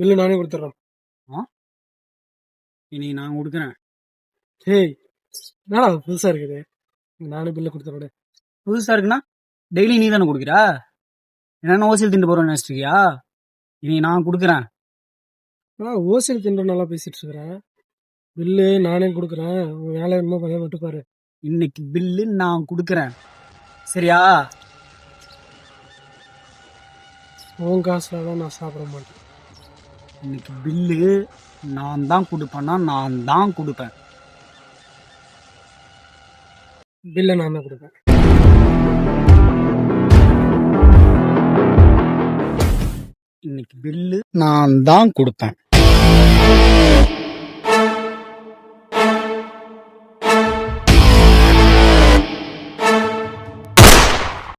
Bill நானே கொடுத்துட்றேன். இன்னைக்கு நான் கொடுக்குறேன். ஏய் என்னடா புதுசாக இருக்குது, நானே பில்லு கொடுத்துட்றேன். புதுசாக இருக்குன்னா டெய்லி நீ தானே கொடுக்குறா? என்னென்ன ஓசியில் திண்டு போகிறோன்னு நினச்சிட்டியா? இன்னைக்கு நான் கொடுக்குறேன். ஓசியில் தின்ற நல்லா பேசிட்டு இருக்கிறேன். பில்லு நானே கொடுக்குறேன், உன் வேலை என்னமோ பையன் விட்டுப்பாரு. இன்னைக்கு பில்லு நான் கொடுக்குறேன், சரியா? உன் காசுல தான் நான் சாப்பிட மாட்டேன். இன்னைக்கு பில்லு நான் தான் கொடுப்பேன்னா நான் தான் கொடுப்பேன். பில்லை நான் தான் கொடுப்பேன். இன்னைக்கு பில்லு நான் தான் கொடுப்பேன்.